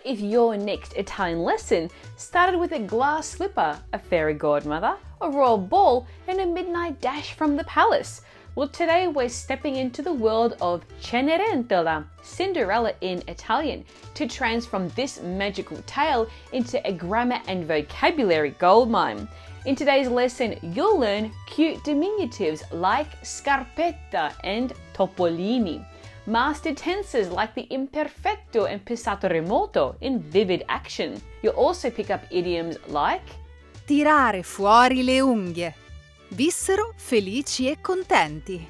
if your next Italian lesson started with a glass slipper, a fairy godmother, a royal ball, and a midnight dash from the palace? Well, today we're stepping into the world of Cenerentola, Cinderella in Italian, to transform this magical tale into a grammar and vocabulary goldmine. In today's lesson, you'll learn cute diminutives like scarpetta and topolini, master tenses like the imperfetto and passato remoto in vivid action. You'll also pick up idioms like tirare fuori le unghie. Vissero felici e contenti.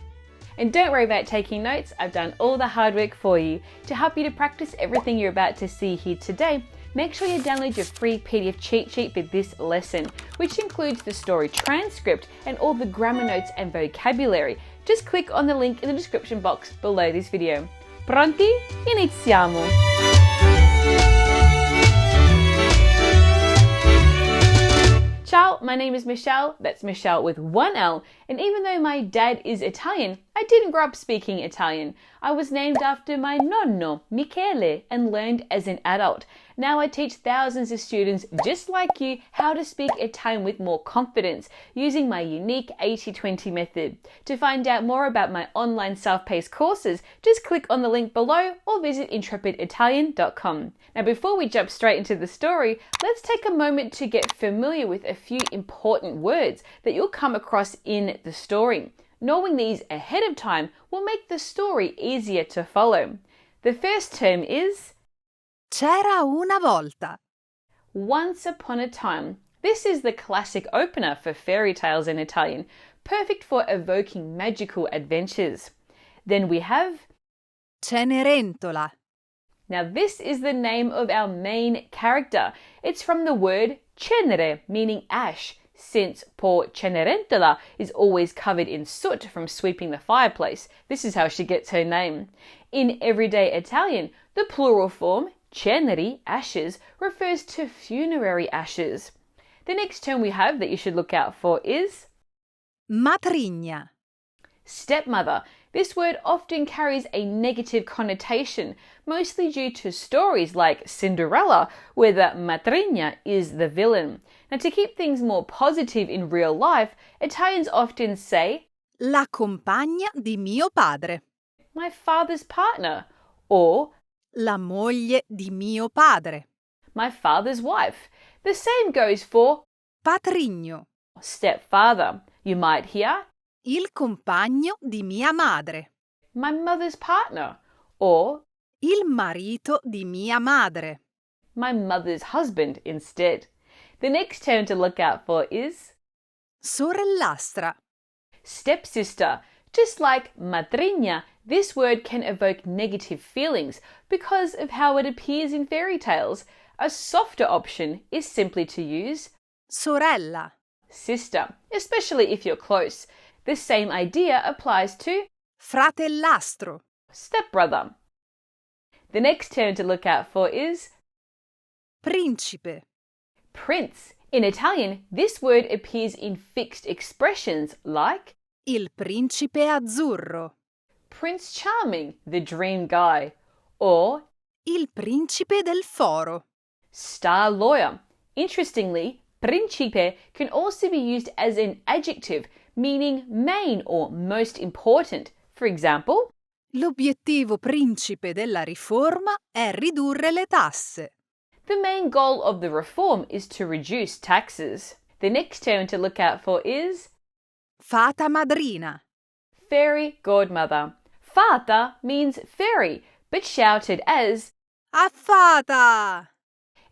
And don't worry about taking notes, I've done all the hard work for you. To help you to practice everything you're about to see here today, make sure you download your free PDF cheat sheet for this lesson, which includes the story transcript and all the grammar notes and vocabulary. Just click on the link in the description box below this video. Pronti? Iniziamo! Ciao, my name is Michelle, that's Michelle with one L, and even though my dad is Italian, I didn't grow up speaking Italian. I was named after my nonno, Michele, and learned as an adult. Now I teach thousands of students just like you how to speak Italian with more confidence using my unique 80-20 method. To find out more about my online self-paced courses, just click on the link below or visit intrepiditalian.com. Now before we jump straight into the story, let's take a moment to get familiar with a few important words that you'll come across in the story. Knowing these ahead of time will make the story easier to follow. The first term is C'era una volta. Once upon a time. This is the classic opener for fairy tales in Italian, perfect for evoking magical adventures. Then we have Cenerentola. Now this is the name of our main character. It's from the word cenere, meaning ash, since poor Cenerentola is always covered in soot from sweeping the fireplace. This is how she gets her name. In everyday Italian, the plural form ceneri, ashes, refers to funerary ashes. The next term we have that you should look out for is Matrigna. Stepmother. This word often carries a negative connotation, mostly due to stories like Cinderella, where the matrigna is the villain. Now, to keep things more positive in real life, Italians often say La compagna di mio padre. my father's partner, or La moglie di mio padre. my father's wife. The same goes for Patrigno. stepfather. You might hear Il compagno di mia madre. my mother's partner, or Il marito di mia madre. my mother's husband instead. The next term to look out for is Sorellastra. stepsister. Just like matrigna, this word can evoke negative feelings because of how it appears in fairy tales. A softer option is simply to use Sorella. sister, especially if you're close. The same idea applies to Fratellastro. stepbrother. The next term to look out for is Principe. prince. In Italian, this word appears in fixed expressions like Il principe azzurro. Prince Charming, the dream guy, or Il principe del foro. star lawyer. Interestingly, principe can also be used as an adjective, meaning main or most important. For example, L'obiettivo principe della riforma è ridurre le tasse. the main goal of the reform is to reduce taxes. The next term to look out for is Fata madrina. fairy godmother. Fata means fairy, but shouted as Affata!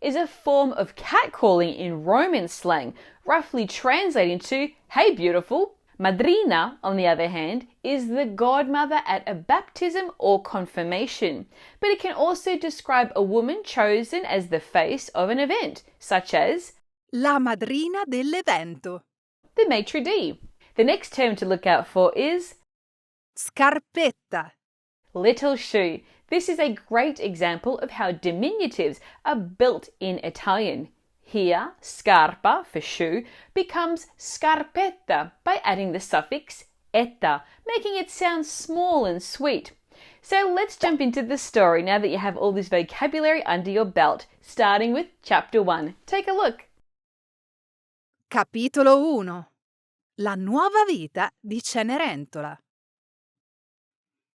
is a form of catcalling in Roman slang, roughly translating to hey beautiful. Madrina, on the other hand, is the godmother at a baptism or confirmation, but it can also describe a woman chosen as the face of an event, such as La madrina dell'evento. the maitre d'. The next term to look out for is Scarpetta. little shoe. This is a great example of how diminutives are built in Italian. Here, scarpa for shoe becomes scarpetta by adding the suffix etta, making it sound small and sweet. So let's jump into the story now that you have all this vocabulary under your belt, starting with chapter 1. Take a look. Capitolo 1. La nuova vita di Cenerentola.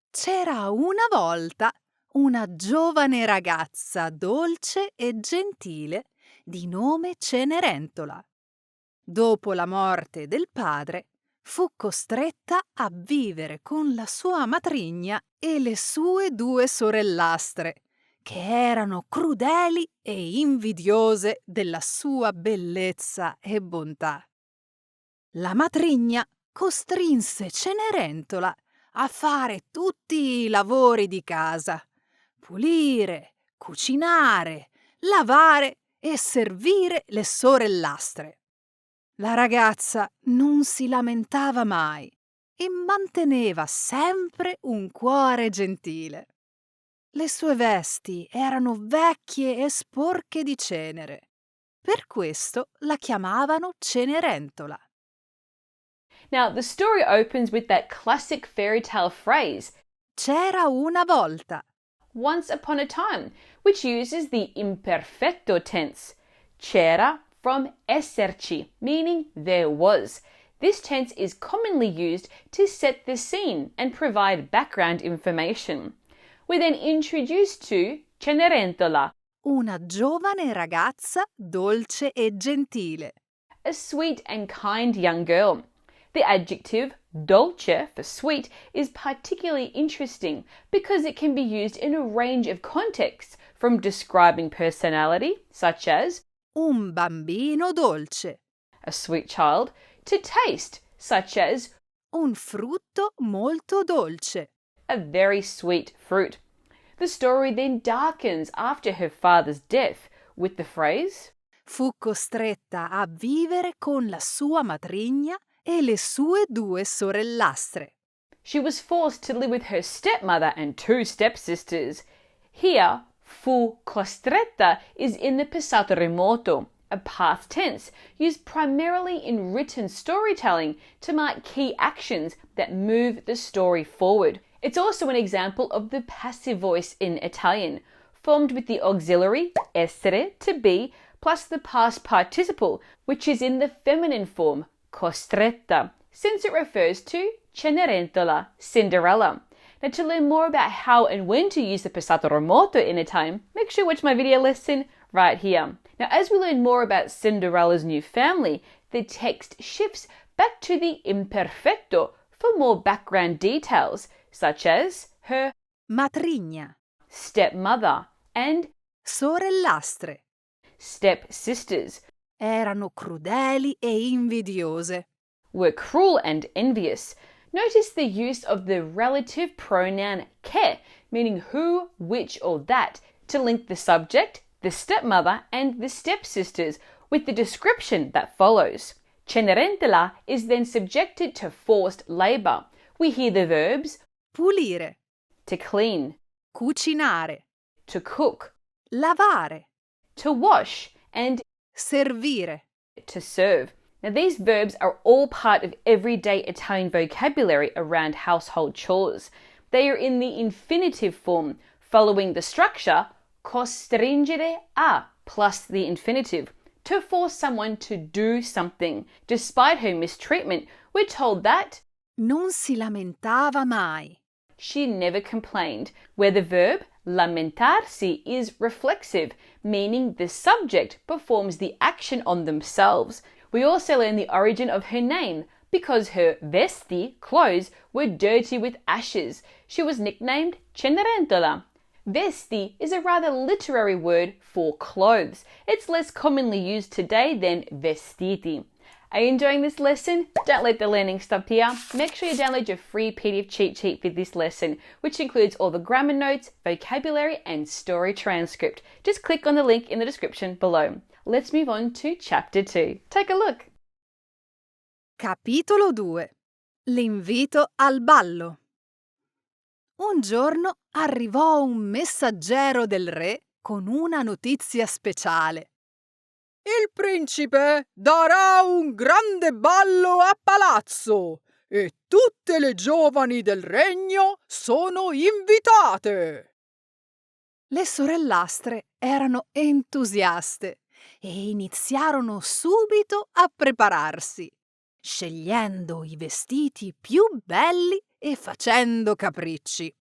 C'era una volta una giovane ragazza dolce e gentile di nome Cenerentola. Dopo la morte del padre, fu costretta a vivere con la sua matrigna e le sue 2 sorellastre, che erano crudeli e invidiose della sua bellezza e bontà. La matrigna costrinse Cenerentola a fare tutti i lavori di casa: pulire, cucinare, lavare e servire le sorellastre. La ragazza non si lamentava mai e manteneva sempre un cuore gentile. Le sue vesti erano vecchie e sporche di cenere. Per questo la chiamavano Cenerentola. Now, the story opens with that classic fairy tale phrase, C'era una volta. once upon a time, which uses the imperfecto tense. C'era from esserci, meaning there was. This tense is commonly used to set the scene and provide background information. We're then introduced to Cenerentola, Una giovane ragazza dolce e gentile. a sweet and kind young girl. The adjective dolce for sweet is particularly interesting because it can be used in a range of contexts, from describing personality, such as Un bambino dolce. a sweet child, to taste, such as Un frutto molto dolce. a very sweet fruit. The story then darkens after her father's death with the phrase, Fu costretta a vivere con la sua matrigna e le sue 2 sorellastre. she was forced to live with her stepmother and 2 stepsisters. Here, fu costretta is in the passato remoto, a past tense used primarily in written storytelling to mark key actions that move the story forward. It's also an example of the passive voice in Italian, formed with the auxiliary essere, to be, plus the past participle, which is in the feminine form, costretta, since it refers to Cenerentola, Cinderella. Now, to learn more about how and when to use the passato remoto in Italian, make sure you watch my video lesson right here. Now, as we learn more about Cinderella's new family, the text shifts back to the imperfecto for more background details, such as her Matrigna. stepmother and Sorellastre. stepsisters Erano crudeli e invidiose. were cruel and envious. Notice the use of the relative pronoun che, meaning who, which, or that, to link the subject, the stepmother, and the stepsisters with the description that follows. Cenerentola is then subjected to forced labour. We hear the verbs Pulire. to clean, Cucinare. to cook, Lavare. to wash, and Servire. to serve. Now, these verbs are all part of everyday Italian vocabulary around household chores. They are in the infinitive form, following the structure costringere a plus the infinitive, to force someone to do something. Despite her mistreatment, we're told that Non si lamentava mai. she never complained, where the verb lamentarsi is reflexive, meaning the subject performs the action on themselves. We also learn the origin of her name. Because her vesti, clothes, were dirty with ashes, she was nicknamed Cenerentola. Vesti is a rather literary word for clothes. It's less commonly used today than vestiti. Are you enjoying this lesson? Don't let the learning stop here. Make sure you download your free PDF cheat sheet for this lesson, which includes all the grammar notes, vocabulary, and story transcript. Just click on the link in the description below. Let's move on to chapter 2. Take a look. Capitolo 2. L'invito al ballo. Un giorno arrivò un messaggero del re con una notizia speciale. Il principe darà un grande ballo a palazzo e tutte le giovani del regno sono invitate. Le sorellastre erano entusiaste e iniziarono subito a prepararsi, scegliendo i vestiti più belli e facendo capricci.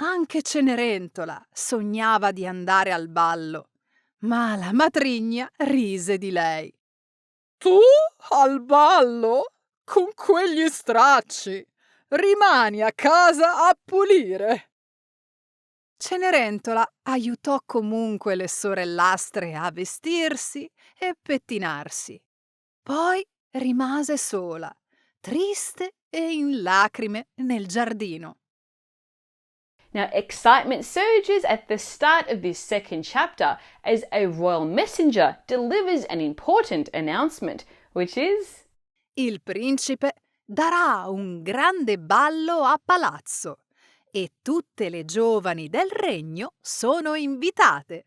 Anche Cenerentola sognava di andare al ballo, ma la matrigna rise di lei. Tu al ballo? Con quegli stracci? Rimani a casa a pulire. Cenerentola aiutò comunque le sorellastre a vestirsi e pettinarsi. Poi rimase sola, triste e in lacrime nel giardino. Now, excitement surges at the start of this second chapter as a royal messenger delivers an important announcement, which is: Il principe darà un grande ballo a palazzo e tutte le giovani del regno sono invitate.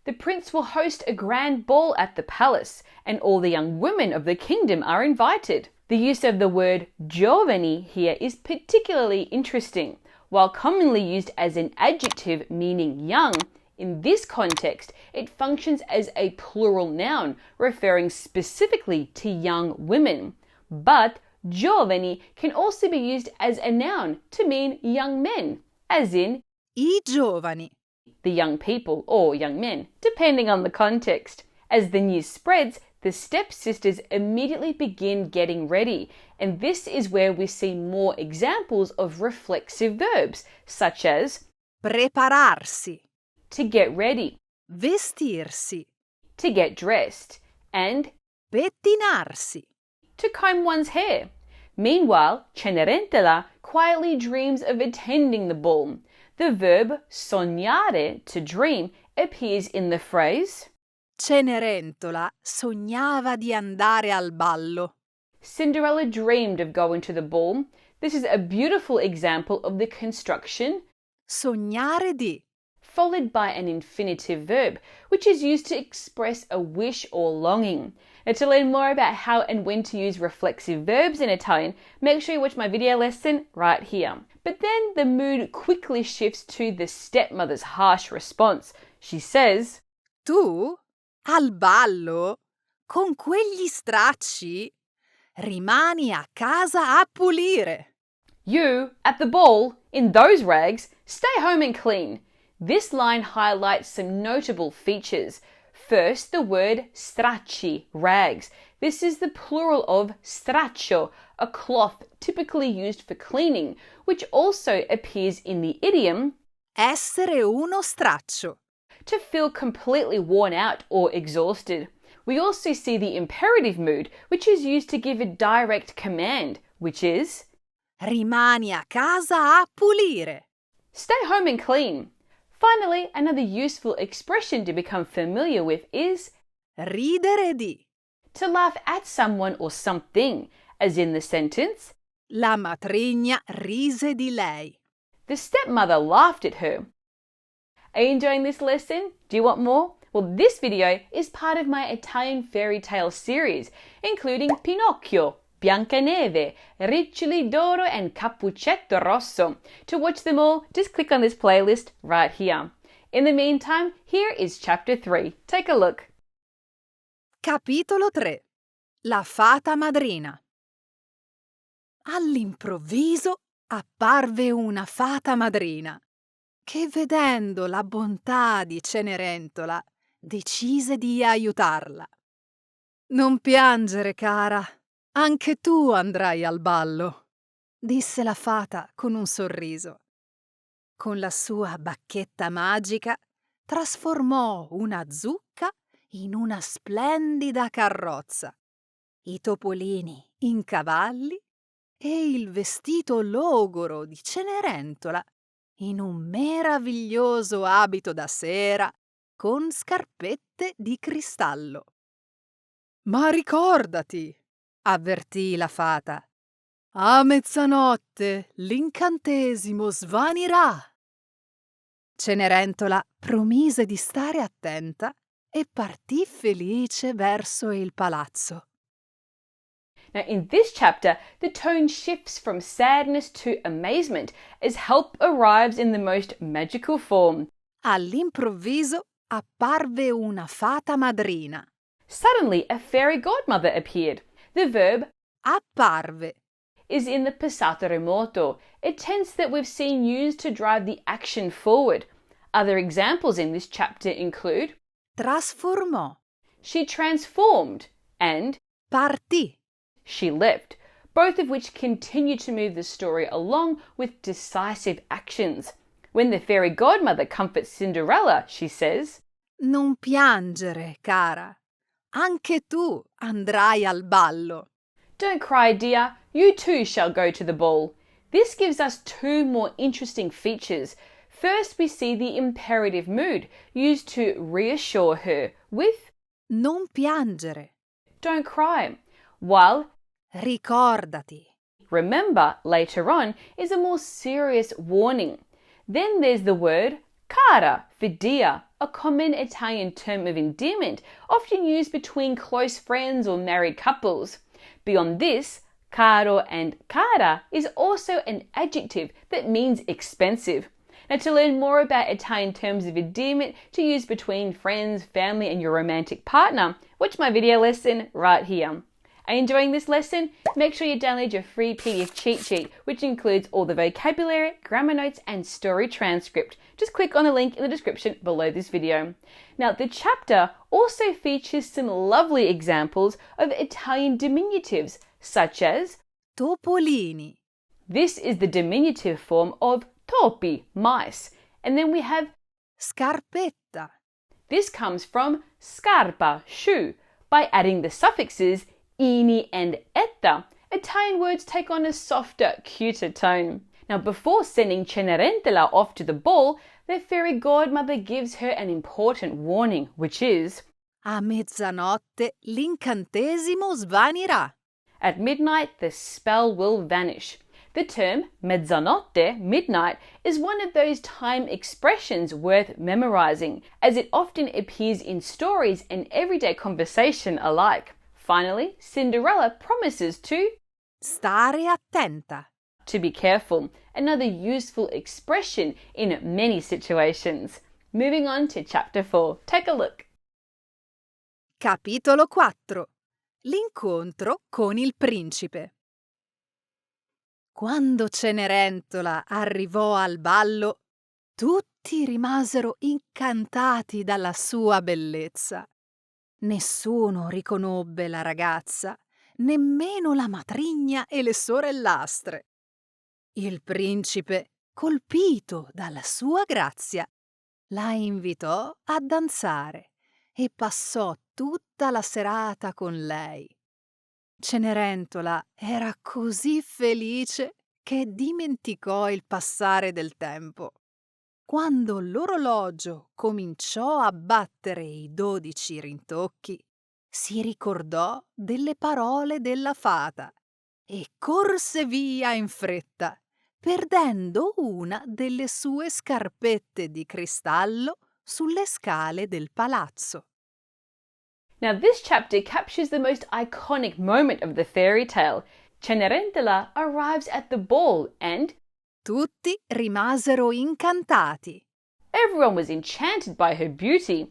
the prince will host a grand ball at the palace, and all the young women of the kingdom are invited. The use of the word giovani here is particularly interesting. While commonly used as an adjective meaning young, in this context it functions as a plural noun referring specifically to young women. But giovani can also be used as a noun to mean young men, as in I giovani. the young people or young men, depending on the context. As the news spreads, the stepsisters immediately begin getting ready, and this is where we see more examples of reflexive verbs, such as Prepararsi, to get ready, vestirsi, to get dressed, and pettinarsi. to comb one's hair. Meanwhile, Cenerentola quietly dreams of attending the ball. The verb sognare, to dream, appears in the phrase Cenerentola sognava di andare al ballo. Cinderella dreamed of going to the ball. This is a beautiful example of the construction Sognare di. followed by an infinitive verb, which is used to express a wish or longing. Now, to learn more about how and when to use reflexive verbs in Italian, make sure you watch my video lesson right here. But then the mood quickly shifts to the stepmother's harsh response. She says, Tu, al ballo, con quegli stracci, rimani a casa a pulire. "You, at the ball, in those rags, stay home and clean." This line highlights some notable features. First, the word stracci, rags. This is the plural of straccio, a cloth typically used for cleaning, which also appears in the idiom Essere uno straccio. to feel completely worn out or exhausted. We also see the imperative mood, which is used to give a direct command, which is Rimani a casa a pulire. stay home and clean. Finally, another useful expression to become familiar with is Ridere di. to laugh at someone or something, as in the sentence, La matrigna rise di lei. the stepmother laughed at her. Are you enjoying this lesson? Do you want more? Well, this video is part of my Italian fairy tale series, including Pinocchio, Biancaneve, Riccioli d'Oro and Cappuccetto Rosso. To watch them all, just click on this playlist right here. In the meantime, here is chapter 3. Take a look. Capitolo 3. La fata madrina. All'improvviso apparve una fata madrina che, vedendo la bontà di Cenerentola, decise di aiutarla. Non piangere, cara, anche tu andrai al ballo, disse la fata con un sorriso. Con la sua bacchetta magica trasformò una zucca in una splendida carrozza, i topolini in cavalli e il vestito logoro di Cenerentola in un meraviglioso abito da sera con scarpette di cristallo. Ma ricordati, avvertì la fata, a mezzanotte l'incantesimo svanirà. Cenerentola promise di stare attenta e partì felice verso il palazzo. Now, in this chapter, the tone shifts from sadness to amazement as help arrives in the most magical form. All'improvviso apparve una fata madrina. Suddenly, a fairy godmother appeared. The verb Apparve. is in the passato remoto, a tense that we've seen used to drive the action forward. Other examples in this chapter include Trasformò. she transformed and Partì. she left, both of which continue to move the story along with decisive actions. When the fairy godmother comforts Cinderella, she says, Non piangere, cara. Anche tu andrai al ballo. "Don't cry, dear, you too shall go to the ball." This gives us two more interesting features. First, we see the imperative mood used to reassure her with Non piangere. "Don't cry," while Ricordati. "remember" later on is a more serious warning. Then there's the word cara for dear, a common Italian term of endearment, often used between close friends or married couples. Beyond this, caro and cara is also an adjective that means expensive. Now, to learn more about Italian terms of endearment to use between friends, family, and your romantic partner, watch my video lesson right here. Are you enjoying this lesson? Make sure you download your free PDF cheat sheet, which includes all the vocabulary, grammar notes, and story transcript. Just click on the link in the description below this video. Now, the chapter also features some lovely examples of Italian diminutives, such as Topolini. this is the diminutive form of topi, mice. And then we have Scarpetta. this comes from scarpa, shoe. By adding the suffixes ini and etta, Italian words take on a softer, cuter tone. Now, before sending Cenerentola off to the ball, the fairy godmother gives her an important warning, which is A mezzanotte l'incantesimo svanirà. at midnight the spell will vanish. The term mezzanotte, midnight, is one of those time expressions worth memorizing, as it often appears in stories and everyday conversation alike. Finally, Cinderella promises to Stare attenta. be careful, another useful expression in many situations. Moving on to chapter 4. Take a look. Capitolo 4. L'incontro con il principe. Quando Cenerentola arrivò al ballo, tutti rimasero incantati dalla sua bellezza. Nessuno riconobbe la ragazza, nemmeno la matrigna e le sorellastre. Il principe, colpito dalla sua grazia, la invitò a danzare e passò tutta la serata con lei. Cenerentola era così felice che dimenticò il passare del tempo. Quando l'orologio cominciò a battere i 12 rintocchi, si ricordò delle parole della fata e corse via in fretta, perdendo una delle sue scarpette di cristallo sulle scale del palazzo. Now, this chapter captures the most iconic moment of the fairy tale. Cenerentola arrives at the ball and Tutti rimasero incantati, everyone was enchanted by her beauty.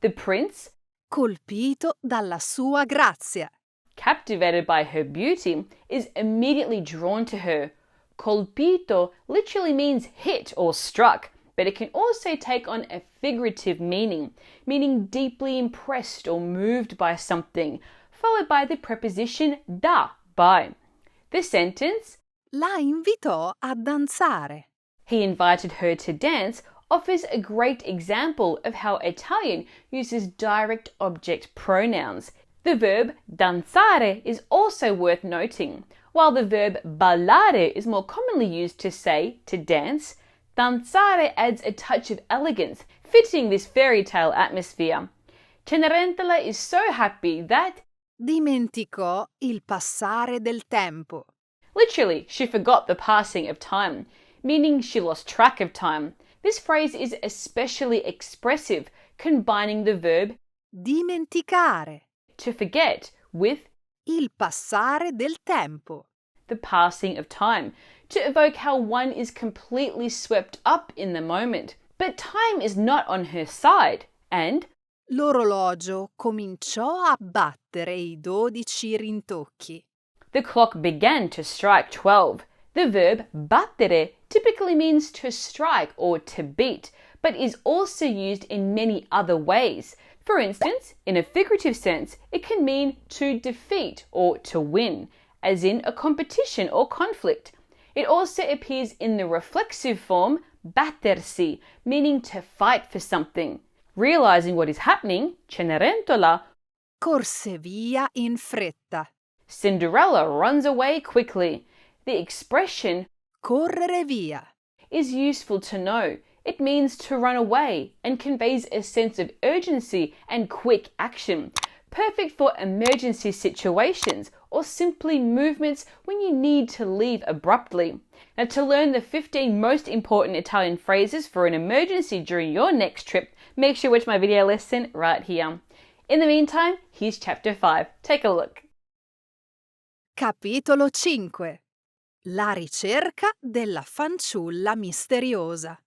The prince, colpito dalla sua grazia. captivated by her beauty, is immediately drawn to her. Colpito literally means hit or struck, but it can also take on a figurative meaning deeply impressed or moved by something, followed by the preposition da, by. The sentence, La invitò a danzare. he invited her to dance, offers a great example of how Italian uses direct object pronouns. The verb danzare is also worth noting. While the verb ballare is more commonly used to say to dance, danzare adds a touch of elegance, fitting this fairy tale atmosphere. Cenerentola is so happy that, Dimenticò il passare del tempo. literally, she forgot the passing of time, meaning she lost track of time. This phrase is especially expressive, combining the verb Dimenticare. to forget with il passare del tempo. The passing of time, to evoke how one is completely swept up in the moment. But time is not on her side, and L'orologio cominciò a battere i 12 rintocchi. the clock began to strike 12. The verb battere typically means to strike or to beat, but is also used in many other ways. For instance, in a figurative sense, it can mean to defeat or to win, as in a competition or conflict. It also appears in the reflexive form battersi, meaning to fight for something. Realizing what is happening, Cenerentola, Corse via in fretta. Cinderella runs away quickly. The expression Correre via. is useful to know. It means to run away and conveys a sense of urgency and quick action. Perfect for emergency situations or simply movements when you need to leave abruptly. Now, to learn the 15 most important Italian phrases for an emergency during your next trip, make sure you watch my video lesson right here. In the meantime, here's chapter 5. Take a look. Capitolo 5. La ricerca della fanciulla misteriosa.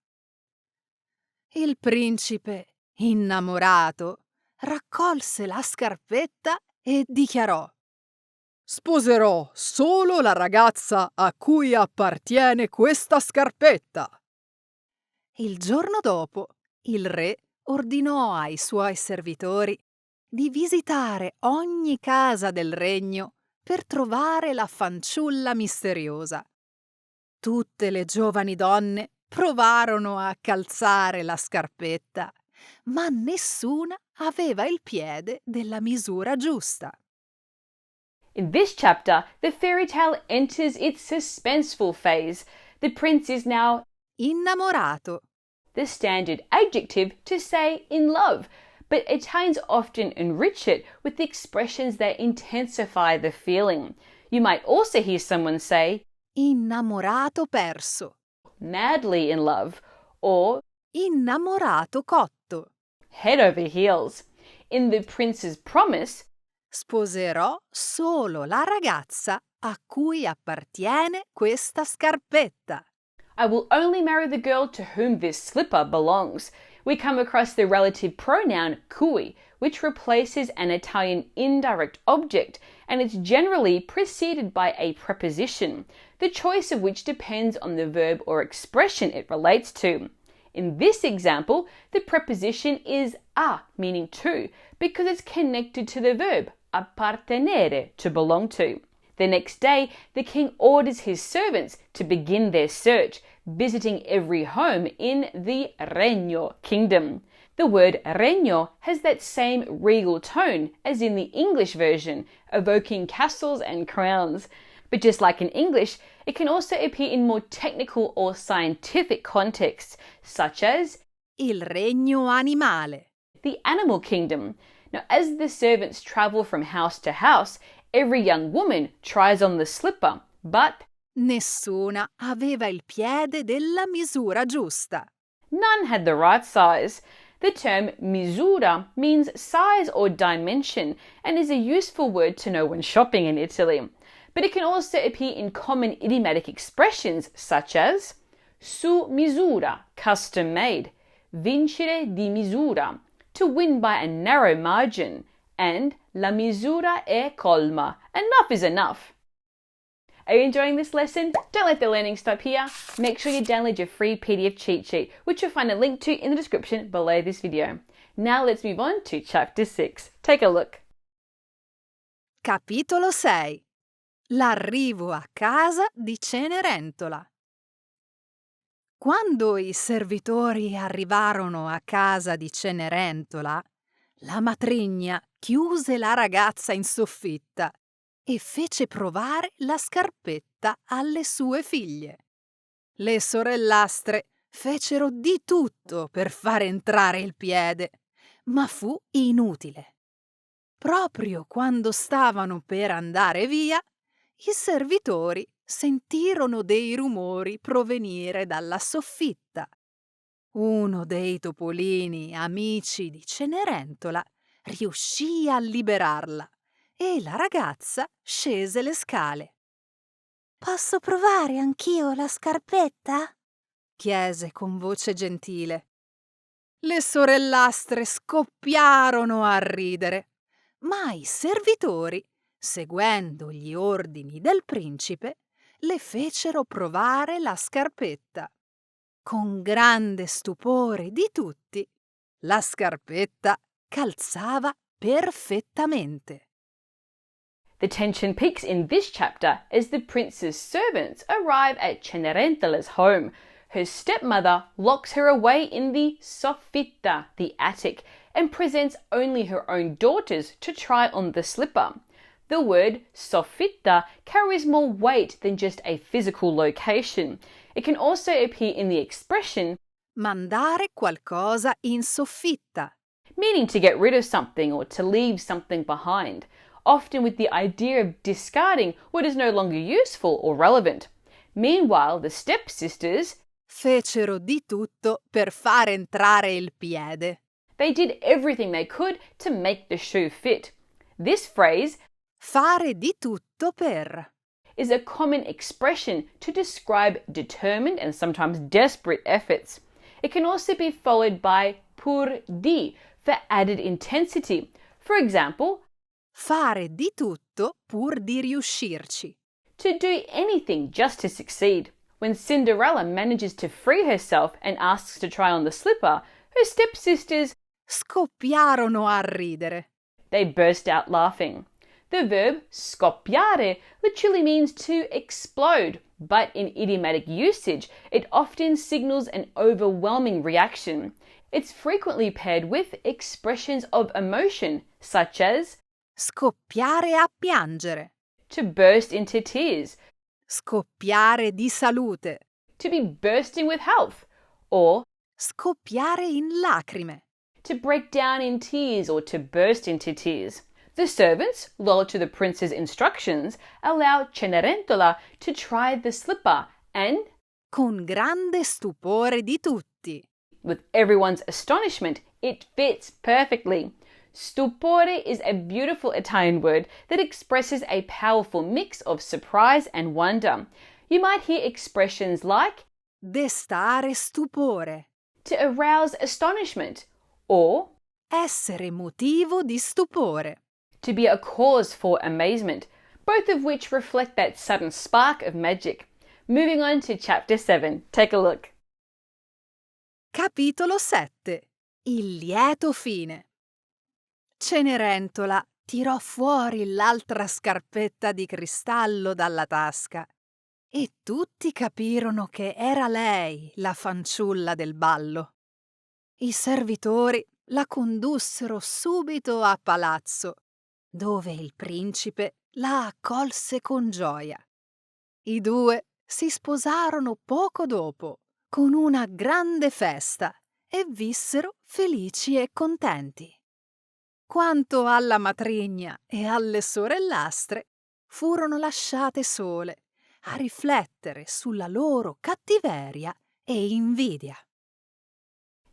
Il principe, innamorato, raccolse la scarpetta e dichiarò: «Sposerò solo la ragazza a cui appartiene questa scarpetta». Il giorno dopo, il re ordinò ai suoi servitori di visitare ogni casa del regno per trovare la fanciulla misteriosa. Tutte le giovani donne provarono a calzare la scarpetta, ma nessuna aveva il piede della misura giusta. In this chapter, the fairy tale enters its suspenseful phase. The prince is now Innamorato. the standard adjective to say in love, but Italians often enrich it with expressions that intensify the feeling. You might also hear someone say, Innamorato perso. madly in love, or Innamorato cotto. head over heels. In the prince's promise, Sposerò solo la ragazza a cui appartiene questa scarpetta. I will only marry the girl to whom this slipper belongs. We come across the relative pronoun cui, which replaces an Italian indirect object, and it's generally preceded by a preposition, the choice of which depends on the verb or expression it relates to. In this example, the preposition is a, meaning to, because it's connected to the verb appartenere, to belong to. The next day, the king orders his servants to begin their search, visiting every home in the Regno kingdom. The word regno has that same regal tone as in the English version, evoking castles and crowns. But just like in English, it can also appear in more technical or scientific contexts, such as Il regno animale. the animal kingdom. Now, as the servants travel from house to house, every young woman tries on the slipper, but Nessuna aveva il piede della misura giusta. none had the right size. The term misura means size or dimension and is a useful word to know when shopping in Italy. But it can also appear in common idiomatic expressions such as su misura, custom made, vincere di misura, to win by a narrow margin, and la misura è colma, enough is enough. Are you enjoying this lesson? Don't let the learning stop here. Make sure you download your free PDF cheat sheet, which you'll find a link to in the description below this video. Now let's move on to chapter 6. Take a look. Capitolo 6. L'arrivo a casa di Cenerentola. Quando i servitori arrivarono a casa di Cenerentola, la matrigna chiuse la ragazza in soffitta e fece provare la scarpetta alle sue figlie. Le sorellastre fecero di tutto per far entrare il piede, ma fu inutile. Proprio quando stavano per andare via, i servitori sentirono dei rumori provenire dalla soffitta. Uno dei topolini amici di Cenerentola riuscì a liberarla e la ragazza scese le scale. Posso provare anch'io la scarpetta? Chiese con voce gentile. Le sorellastre scoppiarono a ridere, ma i servitori, seguendo gli ordini del principe, le fecero provare la scarpetta. Con grande stupore di tutti, la scarpetta calzava perfettamente. The tension peaks in this chapter as the prince's servants arrive at Cenerentola's home. Her stepmother locks her away in the soffitta, the attic, and presents only her own daughters to try on the slipper. The word soffitta carries more weight than just a physical location. It can also appear in the expression Mandare qualcosa in soffitta, meaning to get rid of something or to leave something behind, often with the idea of discarding what is no longer useful or relevant. Meanwhile, the stepsisters, fecero di tutto per far entrare il piede. they did everything they could to make the shoe fit. This phrase, Fare di tutto per. is a common expression to describe determined and sometimes desperate efforts. It can also be followed by pur di for added intensity. For example, Fare di tutto pur di riuscirci. to do anything just to succeed. When Cinderella manages to free herself and asks to try on the slipper, her stepsisters, Scoppiarono a ridere. they burst out laughing. The verb scoppiare literally means to explode, but in idiomatic usage, it often signals an overwhelming reaction. It's frequently paired with expressions of emotion, such as Scoppiare a piangere. to burst into tears, Scoppiare di salute. to be bursting with health, or Scoppiare in lacrime. to break down in tears or to burst into tears. The servants, loyal to the prince's instructions, allow Cenerentola to try the slipper and, Con grande stupore di tutti. with everyone's astonishment, it fits perfectly. Stupore is a beautiful Italian word that expresses a powerful mix of surprise and wonder. You might hear expressions like Destare stupore. to arouse astonishment or Essere motivo di stupore. to be a cause for amazement, both of which reflect that sudden spark of magic. Moving on to chapter 7, take a look. Capitolo 7. Il lieto fine. Cenerentola tirò fuori l'altra scarpetta di cristallo dalla tasca e tutti capirono che era lei la fanciulla del ballo. I servitori la condussero subito a palazzo, dove il principe la accolse con gioia. I due si sposarono poco dopo, con una grande festa, e vissero felici e contenti. Quanto alla matrigna e alle sorellastre, furono lasciate sole a riflettere sulla loro cattiveria e invidia.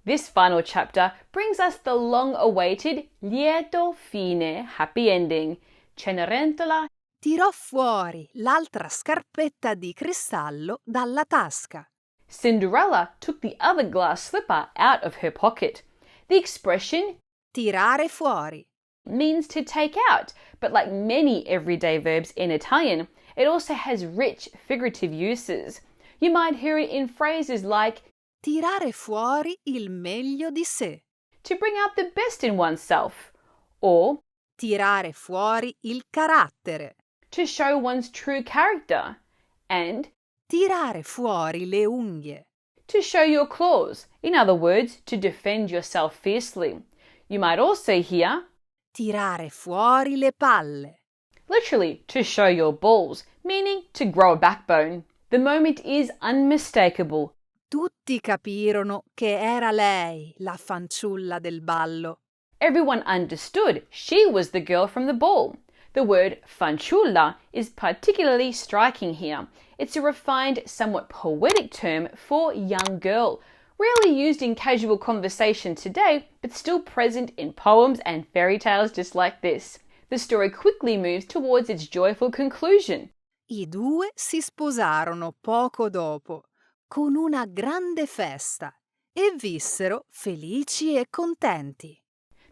This final chapter brings us the long-awaited lieto fine happy ending. Cenerentola Tirò fuori l'altra scarpetta di cristallo dalla tasca. Cinderella took the other glass slipper out of her pocket. The expression Tirare fuori. means to take out, but like many everyday verbs in Italian, it also has rich figurative uses. You might hear it in phrases like Tirare fuori il meglio di sé. to bring out the best in oneself, or Tirare fuori il carattere. to show one's true character, and Tirare fuori le unghie. to show your claws, in other words, to defend yourself fiercely. You might also hear Tirare fuori le palle. literally to show your balls, meaning to grow a backbone. The moment is unmistakable. Tutti capirono che era lei la fanciulla del ballo. Everyone understood she was the girl from the ball. The word fanciulla is particularly striking here. It's a refined, somewhat poetic term for young girl, rarely used in casual conversation today, but still present in poems and fairy tales just like this. The story quickly moves towards its joyful conclusion. I due si sposarono poco dopo, con una grande festa, e vissero felici e contenti.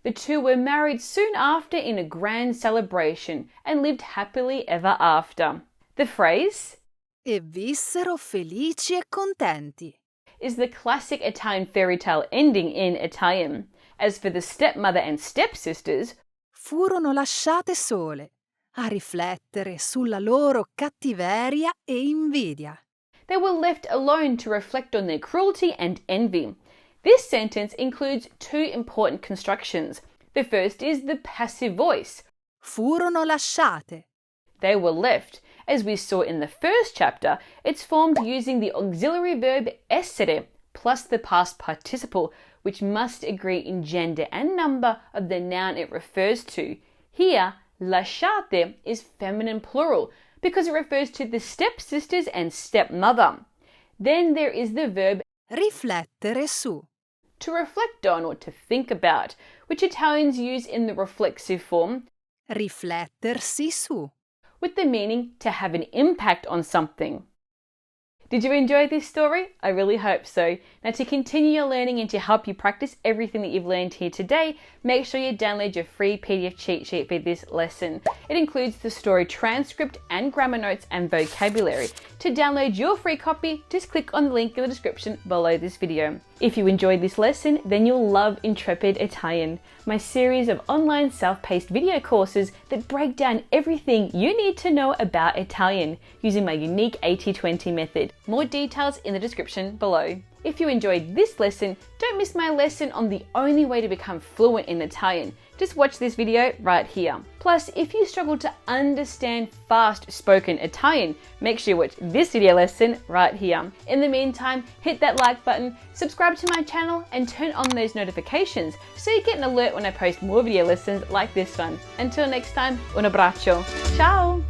The two were married soon after in a grand celebration and lived happily ever after. The phrase E vissero felici e contenti. is the classic Italian fairy tale ending in Italian. As for the stepmother and stepsisters, Furono lasciate sole, a riflettere sulla loro cattiveria e invidia. they were left alone to reflect on their cruelty and envy. This sentence includes two important constructions. The first is the passive voice. Furono lasciate. They were left. As we saw in the first chapter, it's formed using the auxiliary verb essere plus the past participle, which must agree in gender and number of the noun it refers to. Here, lasciate is feminine plural because it refers to the stepsisters and stepmother. Then there is the verb Riflettere su. to reflect on or to think about, which Italians use in the reflexive form Riflettersi su. with the meaning to have an impact on something. Did you enjoy this story? I really hope so. Now, to continue your learning and to help you practice everything that you've learned here today, make sure you download your free PDF cheat sheet for this lesson. It includes the story transcript and grammar notes and vocabulary. To download your free copy, just click on the link in the description below this video. If you enjoyed this lesson, then you'll love Intrepid Italian, my series of online self-paced video courses that break down everything you need to know about Italian using my unique 80-20 method. More details in the description below. If you enjoyed this lesson, don't miss my lesson on the only way to become fluent in Italian. Just watch this video right here. Plus, if you struggle to understand fast spoken Italian, make sure you watch this video lesson right here. In the meantime, hit that like button, subscribe to my channel, and turn on those notifications so you get an alert when I post more video lessons like this one. Until next time, un abbraccio. Ciao!